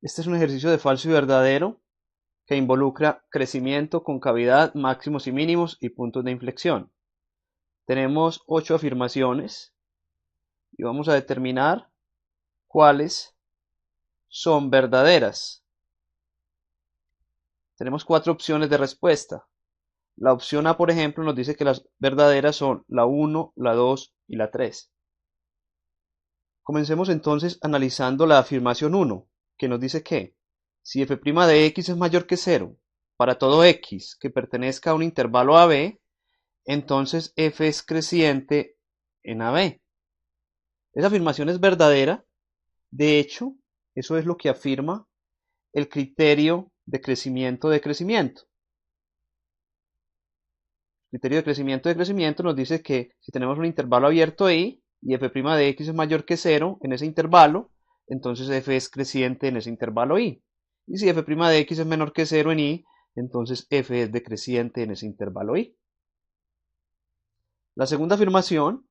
Este es un ejercicio de falso y verdadero que involucra crecimiento, concavidad, máximos y mínimos y puntos de inflexión. Tenemos 8 afirmaciones y vamos a determinar cuáles son verdaderas. Tenemos 4 opciones de respuesta. La opción A, por ejemplo, nos dice que las verdaderas son la 1, la 2 y la 3. Comencemos entonces analizando la afirmación 1, que nos dice que si f' de x es mayor que 0 para todo x que pertenezca a un intervalo AB, entonces f es creciente en AB. Esa afirmación es verdadera. De hecho, eso es lo que afirma el criterio de crecimiento de crecimiento. El criterio de crecimiento nos dice que si tenemos un intervalo abierto I y f' de x es mayor que 0 en ese intervalo, entonces f es creciente en ese intervalo I. Y si f' de x es menor que 0 en I, entonces f es decreciente en ese intervalo I. La segunda afirmación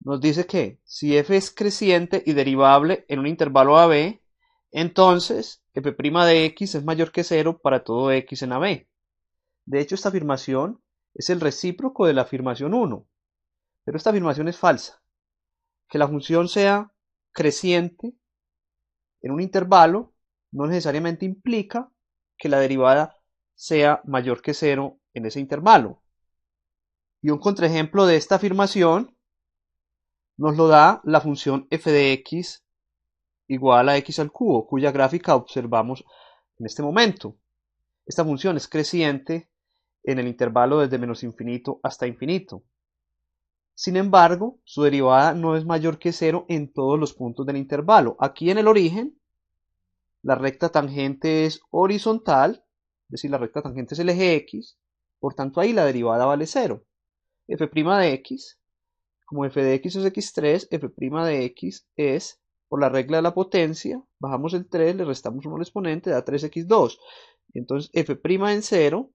nos dice que si f es creciente y derivable en un intervalo AB, entonces f' de x es mayor que 0 para todo x en AB. De hecho, esta afirmación es el recíproco de la afirmación 1, pero esta afirmación es falsa. Que la función sea creciente en un intervalo no necesariamente implica que la derivada sea mayor que 0 en ese intervalo. Y un contraejemplo de esta afirmación nos lo da la función f de x igual a x al cubo, cuya gráfica observamos en este momento. Esta función es creciente en el intervalo desde menos infinito hasta infinito. Sin embargo, su derivada no es mayor que 0 en todos los puntos del intervalo. Aquí en el origen, la recta tangente es horizontal, es decir, la recta tangente es el eje x, por tanto ahí la derivada vale 0. f' de x, como f de x es x3, f' de x es, por la regla de la potencia, bajamos el 3, le restamos 1 al exponente, da 3x2. Y entonces f' en 0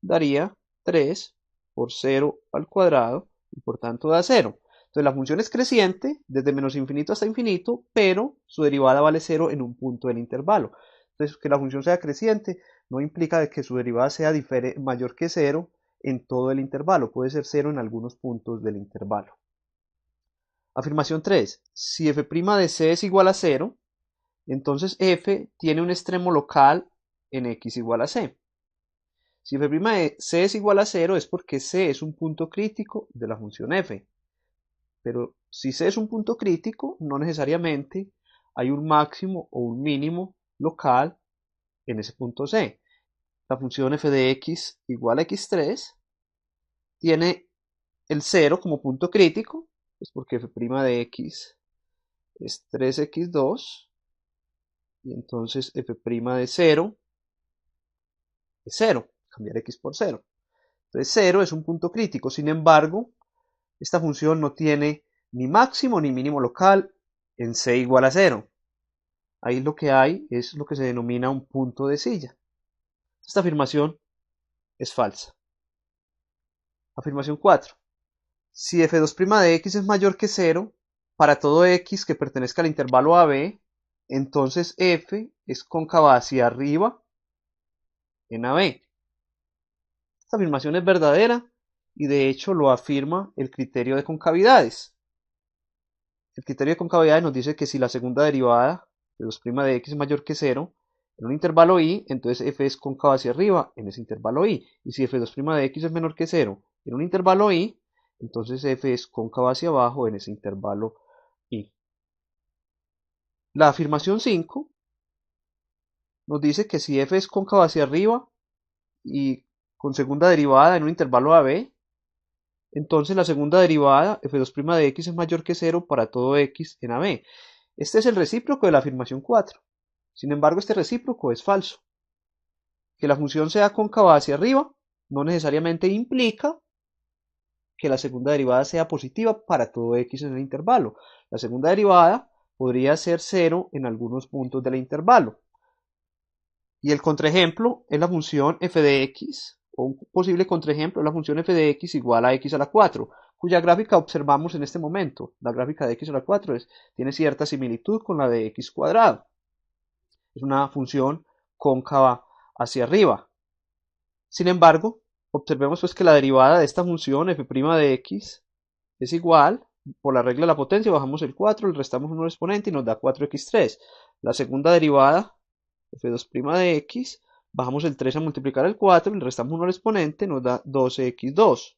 daría 3 por 0 al cuadrado, y por tanto da 0. Entonces la función es creciente desde menos infinito hasta infinito, pero su derivada vale 0 en un punto del intervalo. Entonces que la función sea creciente no implica que su derivada sea mayor que 0 en todo el intervalo, puede ser 0 en algunos puntos del intervalo. Afirmación 3. Si f' de c es igual a 0, entonces f tiene un extremo local en x igual a c. Si f' de c es igual a 0 es porque c es un punto crítico de la función f. Pero si c es un punto crítico, no necesariamente hay un máximo o un mínimo local en ese punto c. La función f de x igual a x3 tiene el 0 como punto crítico, pues porque f' de x es 3x2, y entonces f' de 0 es 0, cambiar x por 0. Entonces 0 es un punto crítico, sin embargo, esta función no tiene ni máximo ni mínimo local en c igual a 0. Ahí lo que hay es lo que se denomina un punto de silla. Esta afirmación es falsa. Afirmación 4. Si f2' de x es mayor que 0, para todo x que pertenezca al intervalo AB, entonces f es cóncava hacia arriba en AB. Esta afirmación es verdadera y de hecho lo afirma el criterio de concavidades. El criterio de concavidades nos dice que si la segunda derivada de 2' de x es mayor que 0 en un intervalo I, entonces f es cóncava hacia arriba en ese intervalo I. Y si f2' de x es menor que 0 en un intervalo I, entonces f es cóncava hacia abajo en ese intervalo I. La afirmación 5 nos dice que si f es cóncava hacia arriba y con segunda derivada en un intervalo AB, entonces la segunda derivada, f2' de x es mayor que 0 para todo x en AB. Este es el recíproco de la afirmación 4. Sin embargo, este recíproco es falso. Que la función sea cóncava hacia arriba no necesariamente implica que la segunda derivada sea positiva para todo x en el intervalo. La segunda derivada podría ser 0 en algunos puntos del intervalo. Y el contraejemplo es la función f de x, o un posible contraejemplo es la función f de x igual a x a la 4, cuya gráfica observamos en este momento. La gráfica de x a la 4 tiene cierta similitud con la de x cuadrado. es una función cóncava hacia arriba. Sin embargo, observemos pues que la derivada de esta función f' de x es igual, por la regla de la potencia bajamos el 4, le restamos 1 al exponente y nos da 4x3. La segunda derivada, f2' de x, bajamos el 3 a multiplicar el 4, le restamos 1 al exponente, nos da 12x2.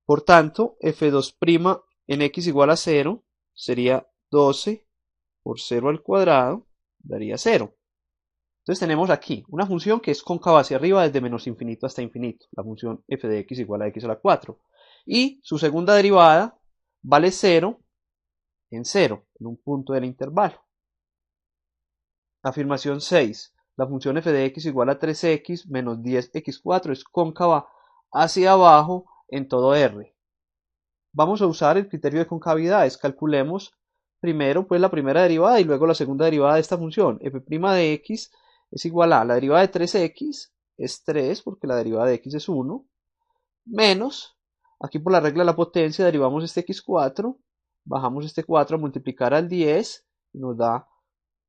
Por tanto, f2' en x igual a 0 sería 12 por 0 al cuadrado, daría 0. Entonces tenemos aquí una función que es cóncava hacia arriba desde menos infinito hasta infinito, la función f de x igual a x a la 4. Y su segunda derivada vale 0 en 0, en un punto del intervalo. Afirmación 6. La función f de x igual a 3x menos 10x4 es cóncava hacia abajo en todo R. Vamos a usar el criterio de concavidades. Calculemos primero pues la primera derivada y luego la segunda derivada de esta función. f' de x es igual a la derivada de 3x, es 3 porque la derivada de x es 1, menos, aquí por la regla de la potencia derivamos este x4, bajamos este 4 a multiplicar al 10 y nos da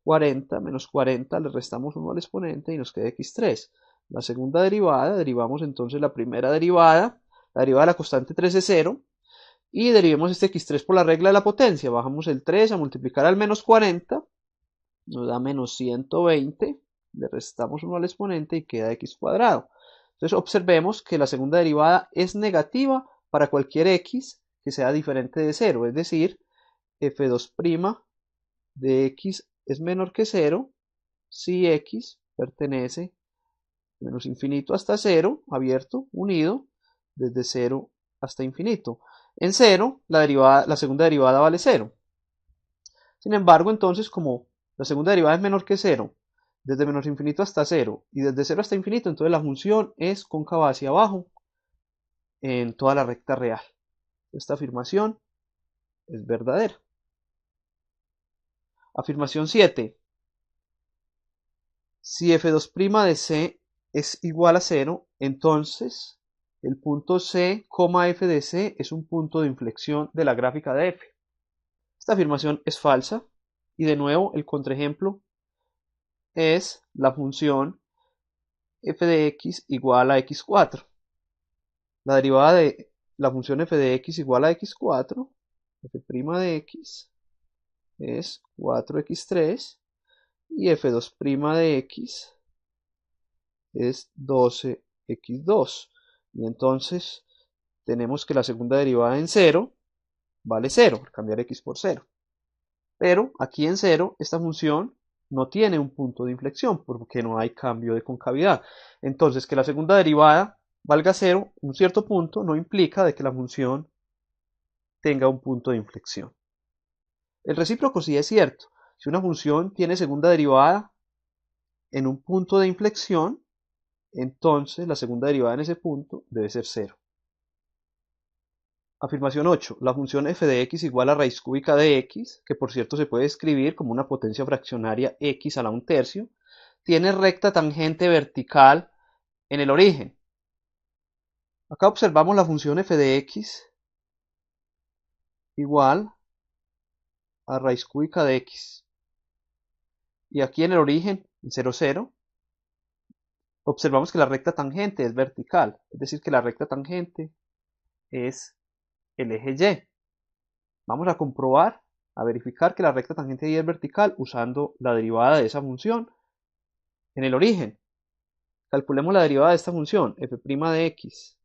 40 menos 40, le restamos 1 al exponente y nos queda x3. La segunda derivada, derivamos entonces la primera derivada, la derivada de la constante 3 es 0, y derivemos este x3 por la regla de la potencia, bajamos el 3 a multiplicar al menos 40, nos da menos 120, le restamos 1 al exponente y queda x cuadrado. Entonces observemos que la segunda derivada es negativa para cualquier x que sea diferente de 0, es decir, f2' de x es menor que 0 si x pertenece de menos infinito hasta 0, abierto, unido, desde 0 hasta infinito. En 0, la segunda derivada vale 0. Sin embargo, entonces, como la segunda derivada es menor que 0, desde menos infinito hasta 0 y desde 0 hasta infinito, entonces la función es cóncava hacia abajo en toda la recta real. Esta afirmación es verdadera. Afirmación 7. Si f2' de c es igual a 0, entonces el punto c, f de c es un punto de inflexión de la gráfica de f. Esta afirmación es falsa y de nuevo el contraejemplo es la función f de x igual a x4. La derivada de la función f de x igual a x4, f' de x es 4x3 y f2' de x es 12x2. Y entonces tenemos que la segunda derivada en 0 vale 0, por cambiar x por 0. Pero aquí en 0 esta función no tiene un punto de inflexión porque no hay cambio de concavidad. Entonces que la segunda derivada valga 0 en un cierto punto no implica de que la función tenga un punto de inflexión. El recíproco sí es cierto. Si una función tiene segunda derivada en un punto de inflexión, entonces la segunda derivada en ese punto debe ser 0. Afirmación 8. La función f de x igual a raíz cúbica de x, que por cierto se puede escribir como una potencia fraccionaria x a la 1/3, tiene recta tangente vertical en el origen. Acá observamos la función f de x igual a raíz cúbica de x. Y aquí en el origen, en 0, 0, observamos que la recta tangente es vertical, es decir, que la recta tangente es el eje Y. Vamos a comprobar, a verificar que la recta tangente Y es vertical usando la derivada de esa función en el origen. Calculemos la derivada de esta función, f' de x.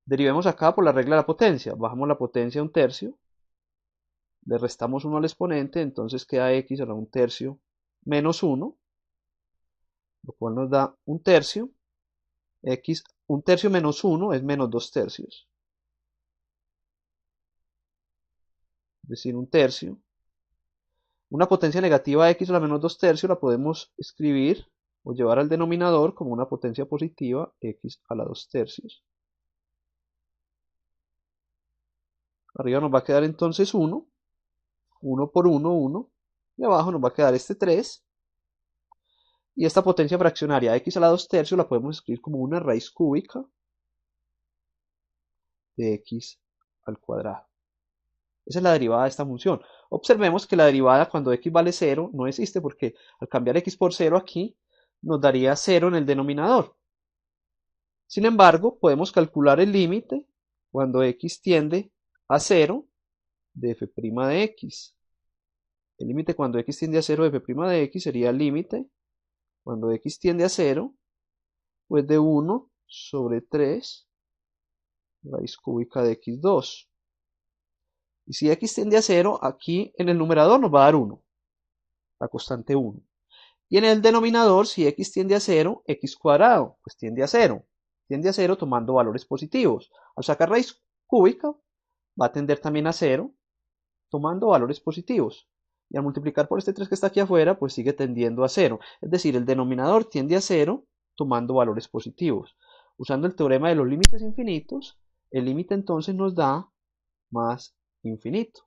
Derivemos acá por la regla de la potencia. Bajamos la potencia a 1/3. Le restamos 1 al exponente, entonces queda x a la 1/3 menos 1, lo cual nos da 1/3. X 1/3 menos 1 es menos 2/3. Es decir, 1/3. Una potencia negativa x a la menos 2/3 la podemos escribir o llevar al denominador como una potencia positiva x a la 2/3. Arriba nos va a quedar entonces 1, 1 por 1, 1, y abajo nos va a quedar este 3. Y esta potencia fraccionaria x a la 2/3 la podemos escribir como una raíz cúbica de x al cuadrado. Esa es la derivada de esta función. Observemos que la derivada cuando x vale 0 no existe porque al cambiar x por 0 aquí nos daría 0 en el denominador. Sin embargo, podemos calcular el límite cuando x tiende a 0 de f' de x. El límite cuando x tiende a 0 de f' de x sería el límite cuando x tiende a 0, pues de 1 sobre 3 raíz cúbica de x2. Y si x tiende a 0, aquí en el numerador nos va a dar 1, la constante 1. Y en el denominador, si x tiende a 0, x cuadrado, pues tiende a 0. Tiende a 0 tomando valores positivos. Al sacar raíz cúbica, va a tender también a 0, tomando valores positivos. Y al multiplicar por este 3 que está aquí afuera, pues sigue tendiendo a 0. Es decir, el denominador tiende a 0, tomando valores positivos. Usando el teorema de los límites infinitos, el límite entonces nos da más infinito.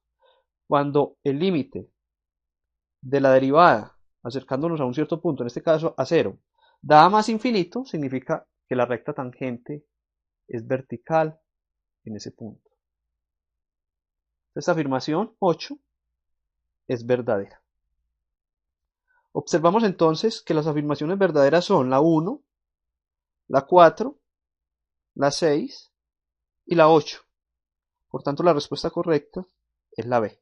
Cuando el límite de la derivada, acercándonos a un cierto punto, en este caso a 0, da más infinito, significa que la recta tangente es vertical en ese punto. Esta afirmación 8 es verdadera. Observamos entonces que las afirmaciones verdaderas son la 1, la 4, la 6 y la 8. Por tanto, la respuesta correcta es la B.